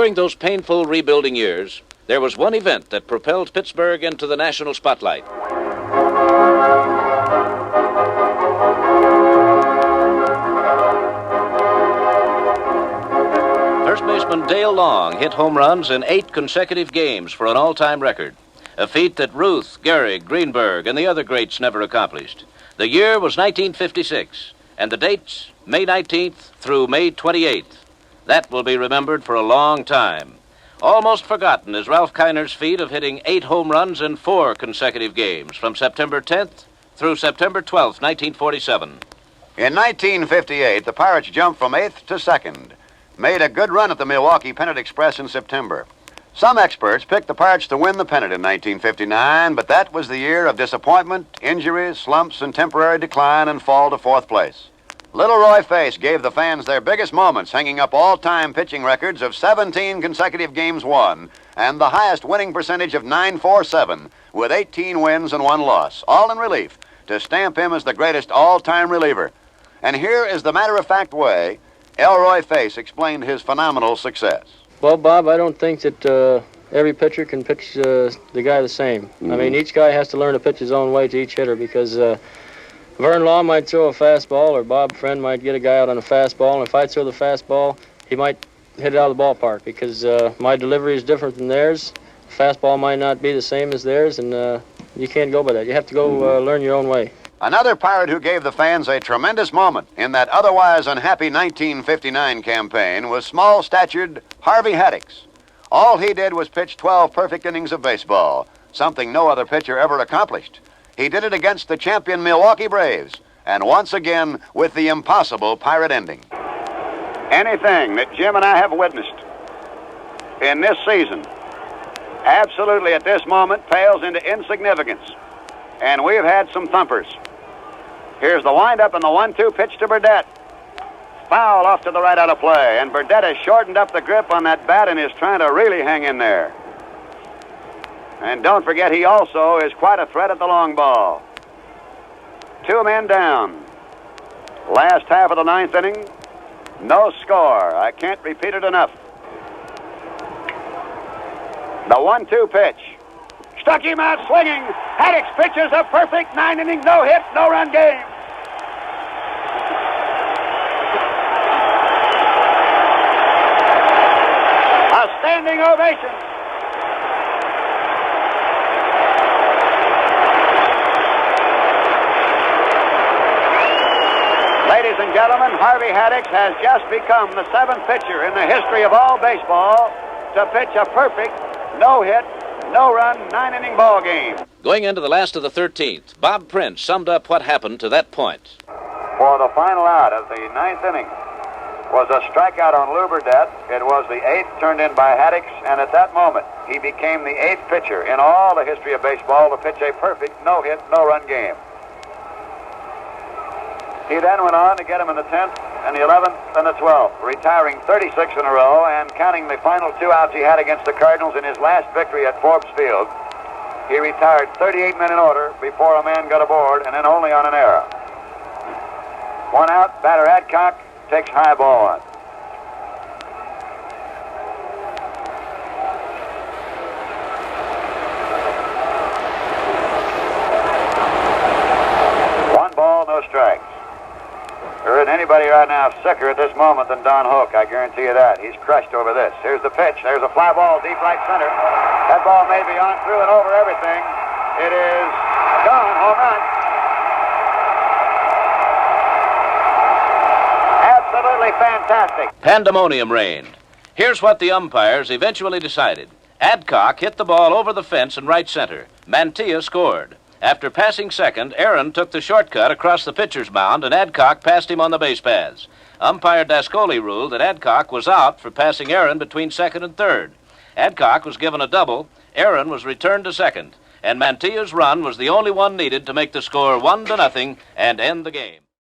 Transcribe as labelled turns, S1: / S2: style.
S1: during those painful rebuilding years, there was one event that propelled Pittsburgh into the national spotlight. First baseman Dale Long hit home runs in 8 consecutive games for an all-time record, a feat that Ruth, Gehrig, Greenberg, and the other greats never accomplished. The year was 1956, and the dates, May 19th through May 28th. That will be remembered for a long time. Almost forgotten is Ralph Kiner's feat of hitting 8 home runs in 4 consecutive games from September 10th through September 12th, 1947.
S2: In 1958, the Pirates jumped from 8th to 2nd, made a good run at the Milwaukee Pennant Express in September. Some experts picked the Pirates to win the pennant in 1959, but that was the year of disappointment, injuries, slumps, and temporary decline and fall to 4th place. Little Roy Face gave the fans their biggest moments, hanging up all-time pitching records of 17 consecutive games won and the highest winning percentage of .947 with 18 wins and 1 loss, all in relief, to stamp him as the greatest all-time reliever. And here is the matter-of-fact way ElRoy Face explained his phenomenal success.
S3: Well, Bob, I don't think that every pitcher can pitch the guy the same. I mean, each guy has to learn to pitch his own way to each hitter because Vern Law might throw a fastball, or Bob Friend might get a guy out on a fastball, and if I throw the fastball, he might hit it out of the ballpark because my delivery is different than theirs. Fastball might not be the same as theirs, and you can't go by that. You have to go learn your own way.
S2: Another Pirate who gave the fans a tremendous moment in that otherwise unhappy 1959 campaign was small-statured Harvey Haddix. All he did was pitch 12 perfect innings of baseball, something no other pitcher ever accomplished. He did it against the champion Milwaukee Braves, and once again with the impossible Pirate ending. Anything that Jim and I have witnessed in this season absolutely at this moment pales into insignificance, and we've had some thumpers. Here's the windup and the 1-2 pitch to Burdette. Foul off to the right out of play, and Burdette has shortened up the grip on that bat and is trying to really hang in there. And don't forget, he also is quite a threat at the long ball. 2 men down. Last half of the 9th inning, no score. I can't repeat it enough. The 1-2 pitch. Struck him out swinging. Haddix pitches a perfect 9-inning no-hit, no-run game. A standing ovation. Ladies and gentlemen, Harvey Haddix has just become the 7th pitcher in the history of all baseball to pitch a perfect no-hit, no-run, 9-inning ball game.
S1: Going into the last of the 13th, Bob Prince summed up what happened to that point.
S2: For the final out of the 9th inning was a strikeout on Lou Burdette. It was the 8th turned in by Haddix, and at that moment, he became the 8th pitcher in all the history of baseball to pitch a perfect no-hit, no-run game. He then went on to get him in the 10th and the 11th and the 12th, retiring 36 in a row and counting the final 2 outs he had against the Cardinals in his last victory at Forbes Field. He retired 38 men in order before a man got aboard, and then only on an error. 1 out, batter Adcock takes high ball on. No strikes. There isn't anybody right now sicker at this moment than Don Hook, I guarantee you that. He's crushed over this. Here's the pitch. There's a fly ball deep right center. That ball may be on through and over everything. It is gone. Home run. Absolutely fantastic.
S1: Pandemonium reigned. Here's what the umpires eventually decided. Adcock hit the ball over the fence in right center. Mantilla scored. After passing second, Aaron took the shortcut across the pitcher's mound, and Adcock passed him on the base paths. Umpire Dascoli ruled that Adcock was out for passing Aaron between second and third. Adcock was given a double, Aaron was returned to second, and Mantilla's run was the only one needed to make the score 1-0 and end the game.